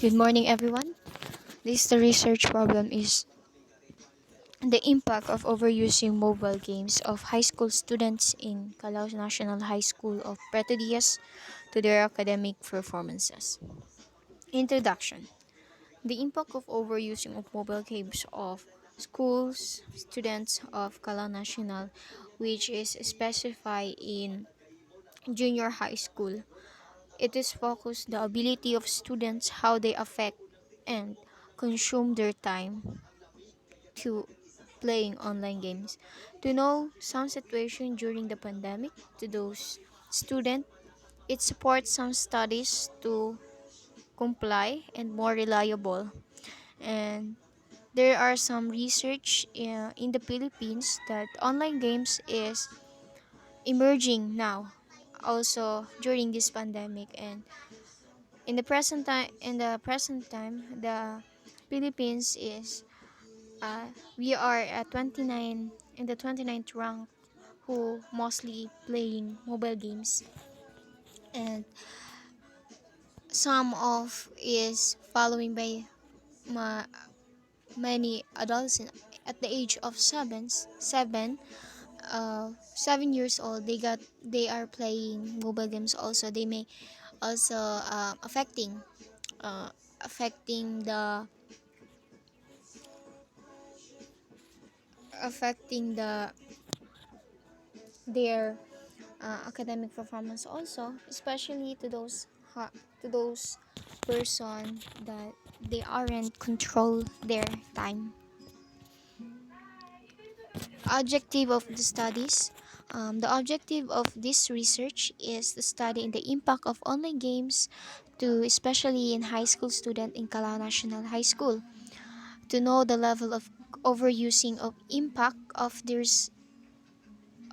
Good morning, everyone. The research problem is the impact of overusing mobile games of high school students in Calao National High School of Prieto-Diaz to their academic performances. Introduction. The impact of overusing of mobile games of schools students of Calao National, which is specified in junior high school. It is focused the ability of students how they affect and consume their time to playing online games. To know some situation during the pandemic to those students, it supports some studies to comply and more reliable. And there are some research in the Philippines that online games is emerging now also during this pandemic, and in the present time the Philippines is we are at 29 in the 29th rank who mostly playing mobile games, and some of is following by ma- many adolescents at the age of 7 years old. They are playing mobile games also. They may also uh, affecting the their academic performance also, especially to those person that they aren't control their time. Objective of the studies. The objective of this research is to study the impact of online games to especially in high school student in Calao National High School, to know the level of overusing of impact of their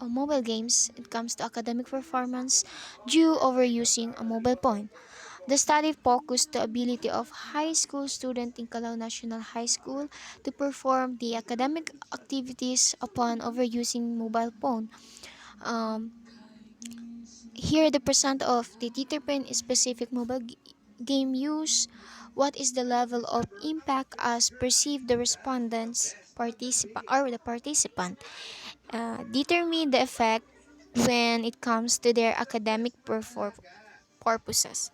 mobile games. It comes to academic performance due overusing a mobile phone. The study focused the ability of high school students in Calao National High School to perform the academic activities upon overusing mobile phone. Um, Here, the percent of the determine specific game use. What is the level of impact as perceived the respondents participant or the participant? Determine the effect when it comes to their academic purposes.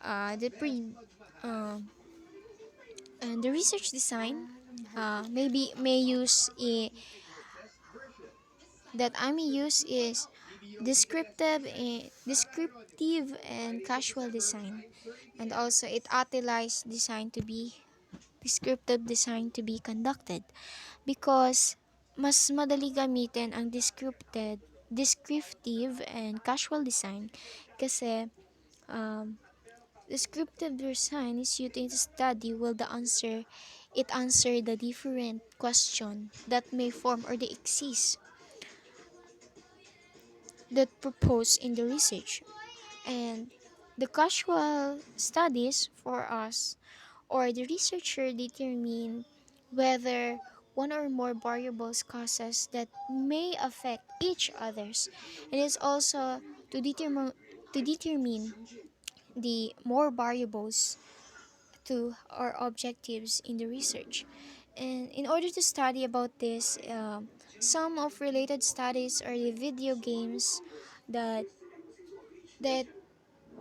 The pre and the research design maybe may use that I may use is descriptive and casual design, and also it utilized design to be descriptive design to be conducted because mas madali gamitin ang descriptive and casual design kasi um, descriptive design is used in study will the answer it answer the different question that may form or they exist that proposed in the research. And the casual studies for us or the researcher determine whether one or more variables causes that may affect each others. It is also to determine the more variables to our objectives in the research. And in order to study about this, some of related studies are the video games that that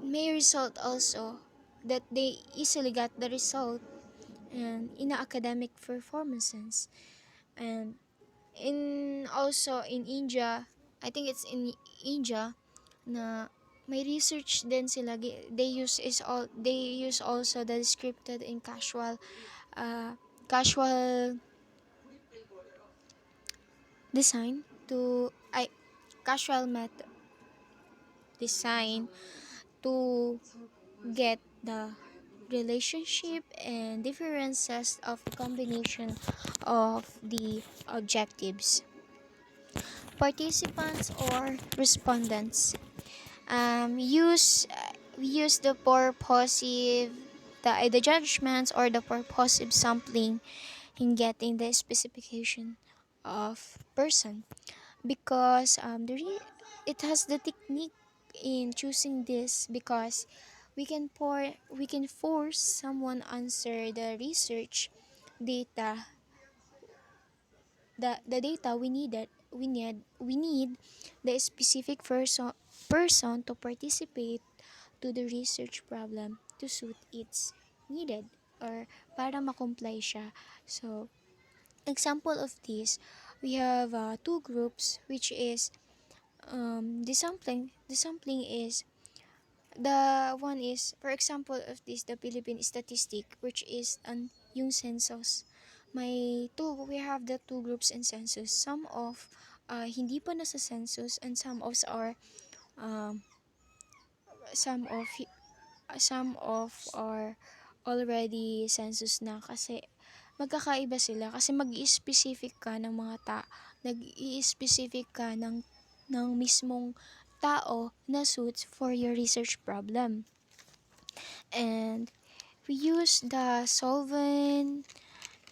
may result also that they easily got the result and in academic performances. And in also in India, I think it's in India na may research din sila they use also the scripted and casual design to I casual method design to get the relationship and differences of the combination of the objectives. Participants or respondents use the purposive the judgments or the purposive sampling in getting the specification of person because it has the technique in choosing this because we can force someone answer the research data, the data we need the specific person to participate to the research problem to suit its needed or para makomply siya. So example of this, we have two groups, which is the sampling is the one is, for example of this, the Philippine statistic, which is an yung census. We have the two groups in census. Some of hindi pa nasa census, and um, some of some of are already census na, kasi magkakaiba sila kasi mag-i-specific ka ng mga nag-i-specific ka ng mismong tao na suits for your research problem. And we use the solvent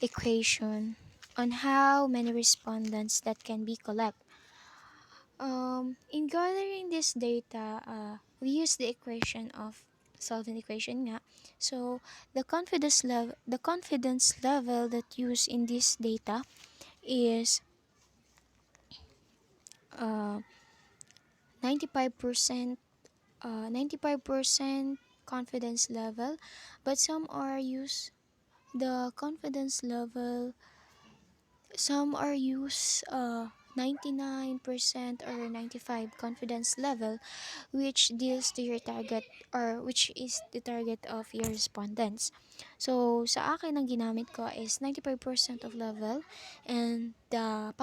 equation on how many respondents that can be collected. In gathering this data, we use the equation of solvent equation nga. So the confidence level that used in this data is 95% 95% confidence level, but the confidence level some are use 99% or 95 confidence level, which deals to your target, or which is the target of your respondents. So sa akin, ang ginamit ko is 95% of level, and the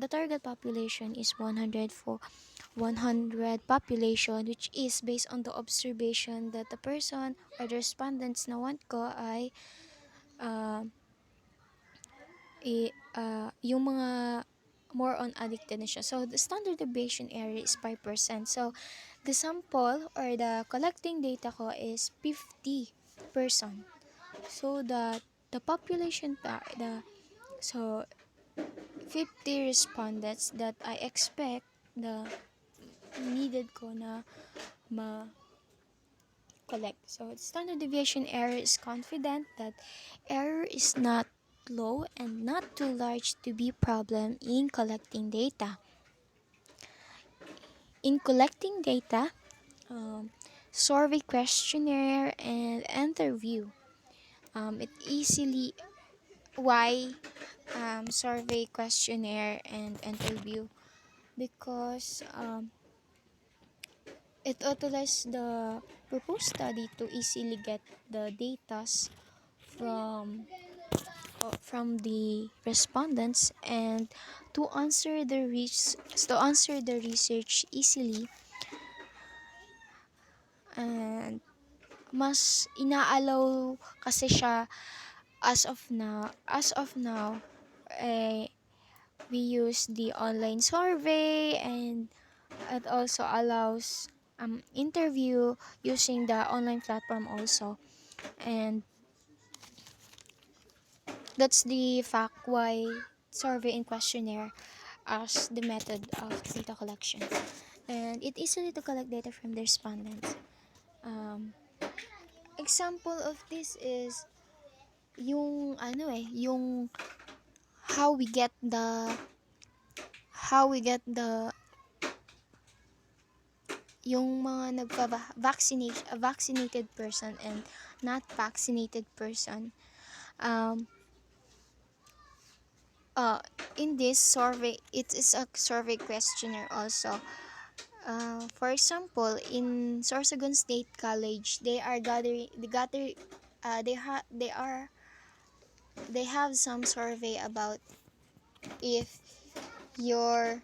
target population is 100 population, which is based on the observation that the person or the respondents na want ko ay uh, yung mga more on addicted na siya. So the standard deviation error is 5%. So the sample or the collecting data ko is 50 person. So the population so 50 respondents that I expect the needed ko na collect. So the standard deviation error is confident that error is not low and not too large to be problem in collecting data. In collecting data, survey questionnaire and interview. It easily why survey questionnaire and interview, because it utilizes the proposed study to easily get the data from the respondents, and to answer the research easily, and mas inaalaw kasi siya as of now we use the online survey, and it also allows interview using the online platform also. And that's the fact why survey and questionnaire as the method of data collection, and it easily to collect data from the respondents. Example of this is yung how we get yung mga vaccinated person and not vaccinated person. In this survey, it is a survey questionnaire also. For example, in Sorsogon State College, they have some survey about if you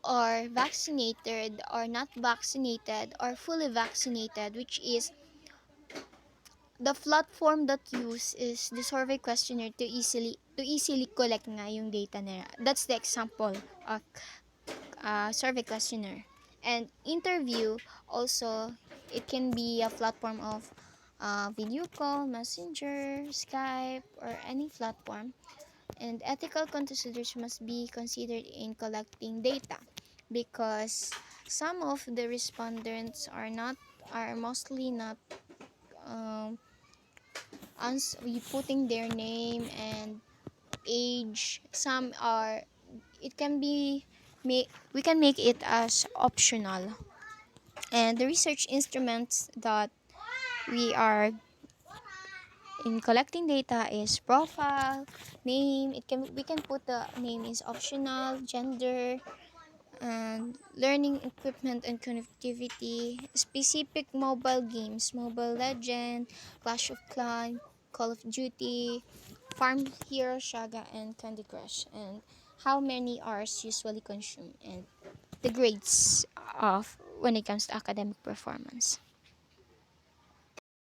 are vaccinated or not vaccinated or fully vaccinated, which is the platform that use is the survey questionnaire to easily collect nga yung data nila. That's the example of survey questionnaire. And interview also, it can be a platform of video call, messenger, Skype, or any platform. And ethical consideration must be considered in collecting data, because some of the respondents are not are mostly not we putting their name and age. Some are, it can be we can make it as optional. And the research instruments that we are in collecting data is profile, name. It can we can put the name is optional, gender, and learning equipment and connectivity, specific mobile games, Mobile Legend, Clash of Clans, Call of Duty, Farm Hero, Shaga, and Candy Crush, and how many hours usually consumed, and the grades of when it comes to academic performance.